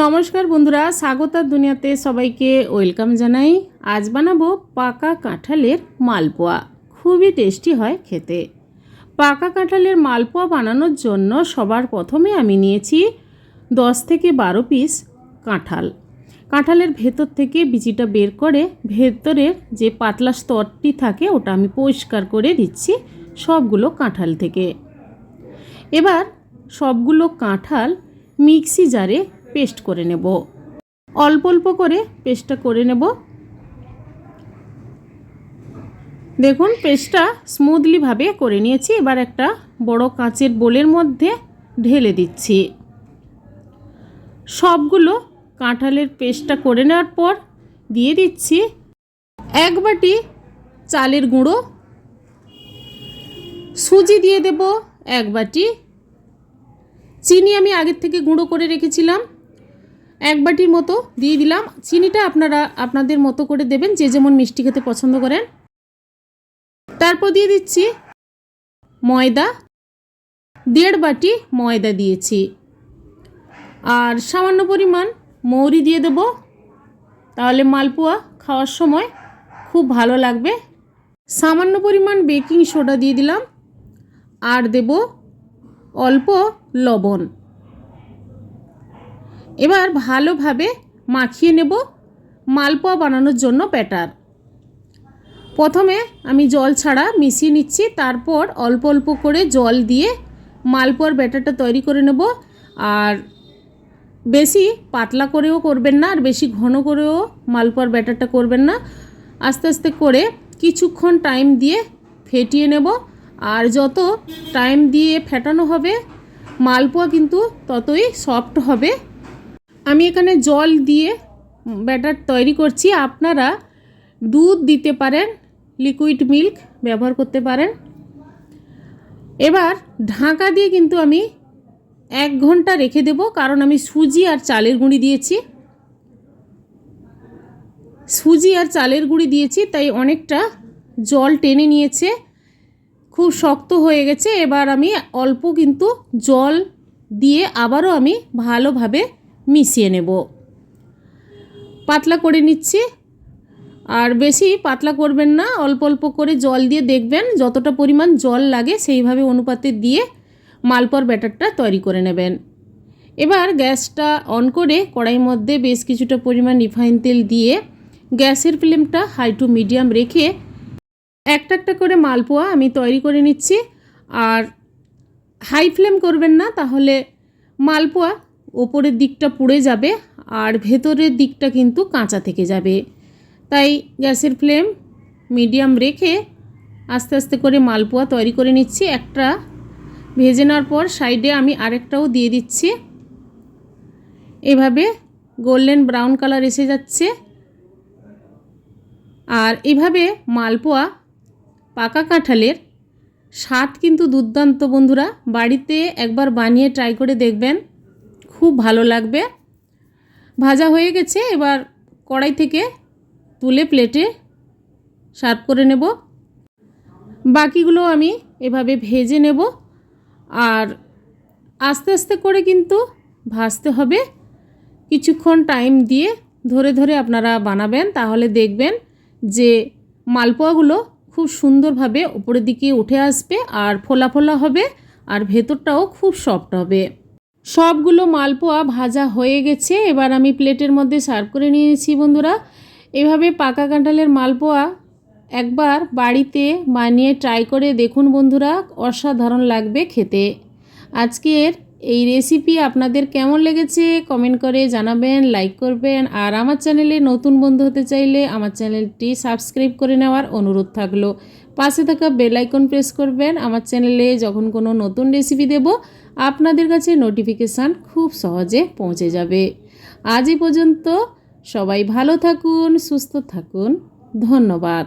নমস্কার বন্ধুরা, স্বাগতার দুনিয়াতে সবাইকে ওয়েলকাম জানাই। আজ বানাবো পাকা কাঁঠালের মালপোয়া। খুবই টেস্টি হয় খেতে। পাকা কাঁঠালের মালপোয়া বানানোর জন্য সবার প্রথমে আমি নিয়েছি 10 থেকে 12 পিস কাঁঠাল। কাঁঠালের ভেতর থেকে বিচিটা বের করে ভেতরের যে পাতলা স্তরটি থাকে ওটা আমি পরিষ্কার করে দিচ্ছি সবগুলো কাঁঠাল থেকে। এবার সবগুলো কাঁঠাল মিক্সি জারে পেস্ট করে নেব। অল্প অল্প করে পেস্টটা করে নেব। দেখুন পেস্টটা স্মুথলিভাবে করে নিয়েছি। এবার একটা বড় কাঁচের বোলের মধ্যে ঢেলে দিচ্ছি। সবগুলো কাঁঠালের পেস্টটা করে নেওয়ার পর দিয়ে দিচ্ছি 1 বাটি চালের গুঁড়ো, সুজি দিয়ে দেব 1 বাটি, চিনি আমি আগের থেকে গুঁড়ো করে রেখেছিলাম 1 বাটির মতো দিয়ে দিলাম। চিনিটা আপনারা আপনাদের মতো করে দেবেন, যে যেমন মিষ্টি খেতে পছন্দ করেন। তারপর দিয়ে দিচ্ছি ময়দা, 1.5 বাটি ময়দা দিয়েছি। আর সামান্য পরিমাণ মৌরি দিয়ে দেব, তাহলে মালপোয়া খাওয়ার সময় খুব ভালো লাগবে। সামান্য পরিমাণ বেকিং সোডা দিয়ে দিলাম, আর দেব অল্প লবণ। এবার ভালোভাবে মাখিয়ে নেব মালপোয়া বানানোর জন্য ব্যাটার। প্রথমে আমি জল ছাড়া মিশিয়ে নিচ্ছি, তারপর অল্প অল্প করে জল দিয়ে মালপোয়ার ব্যাটারটা তৈরি করে নেব। আর বেশি পাতলা করেও করবেন না, আর বেশি ঘন করেও মালপোয়ার ব্যাটারটা করবেন না। আস্তে আস্তে করে কিছুক্ষণ টাইম দিয়ে ফেটিয়ে নেব। আর যত টাইম দিয়ে ফেটানো হবে মালপোয়া কিন্তু ততই সফট হবে। আমি এখানে জল দিয়ে ব্যাটার তৈরি করছি, আপনারা দুধ দিতে পারেন, লিকুইড মিল্ক ব্যবহার করতে পারেন। এবার ঢাকা দিয়ে কিন্তু আমি 1 ঘন্টা রেখে দেব, কারণ আমি সুজি আর চালের গুঁড়ি দিয়েছি, তাই অনেকটা জল টেনে নিয়েছে, খুব শক্ত হয়ে গেছে। এবার আমি অল্প কিন্তু জল দিয়ে আবারও আমি ভালোভাবে মিশিয়ে নেব। পাতলা করে নিচ্ছি, আর বেশি পাতলা করবেন না, অল্প অল্প করে জল দিয়ে দেখবেন যতটা পরিমাণ জল লাগে সেইভাবে অনুপাতে দিয়ে মালপোয়ার ব্যাটারটা তৈরি করে নেবেন। এবার গ্যাসটা অন করে কড়াইয়ের মধ্যে বেশ কিছুটা পরিমাণ রিফাইন তেল দিয়ে গ্যাসের ফ্লেমটা হাই টু মিডিয়াম রেখে একটা একটা করে মালপোয়া আমি তৈরি করে নিচ্ছি। আর হাই ফ্লেম করবেন না, তাহলে মালপোয়া ওপরের দিকটা পুড়ে যাবে আর ভেতরের দিকটা কিন্তু কাঁচা থেকে যাবে। তাই গ্যাসের ফ্লেম মিডিয়াম রেখে আস্তে আস্তে করে মালপোয়া তৈরি করে নিচ্ছি। একটা ভেজে নেওয়ার পর সাইডে আমি আরেকটাও দিয়ে দিচ্ছি। এভাবে গোল্ডেন ব্রাউন কালার এসে যাচ্ছে। আর এভাবে মালপোয়া পাকা কাঁঠালের স্বাদ কিন্তু দুর্দান্ত বন্ধুরা। বাড়িতে একবার বানিয়ে ট্রাই করে দেখবেন, খুব ভালো লাগবে। ভাজা হয়ে গেছে, এবার কড়াই থেকে তুলে প্লেটে সার্ভ করে নেব। বাকিগুলো আমি এভাবে ভেজে নেব। আর আস্তে আস্তে করে কিন্তু ভাজতে হবে, কিছুক্ষণ টাইম দিয়ে ধরে ধরে আপনারা বানাবেন, তাহলে দেখবেন যে মালপোয়াগুলো খুব সুন্দরভাবে উপরের দিকে উঠে আসবে আর ফোলা ফোলা হবে, আর ভেতরটাও খুব সফট হবে। সবগুলো মালপোয়া ভাজা হয়ে গেছে, এবার আমি প্লেটের মধ্যে সার্ভ করে নিয়েছি বন্ধুরা। এভাবে পাকা কাঁঠালের মালপোয়া একবার বাড়িতে বানিয়ে ট্রাই করে দেখুন বন্ধুরা, অসাধারণ লাগবে খেতে। আজকের এই রেসিপি আপনাদের কেমন লেগেছে কমেন্ট করে জানাবেন, লাইক করবেন। আর আমার চ্যানেলে নতুন বন্ধু হতে চাইলে আমার চ্যানেলটি সাবস্ক্রাইব করে নেওয়ার অনুরোধ থাকলো। পাশে থাকা বেল আইকন প্রেস করবেন, আমার চ্যানেলে যখন কোনো নতুন রেসিপি দেব আপনাদের কাছে নোটিফিকেশান খুব সহজে পৌঁছে যাবে। আজ এই পর্যন্ত, সবাই ভালো থাকুন, সুস্থ থাকুন, ধন্যবাদ।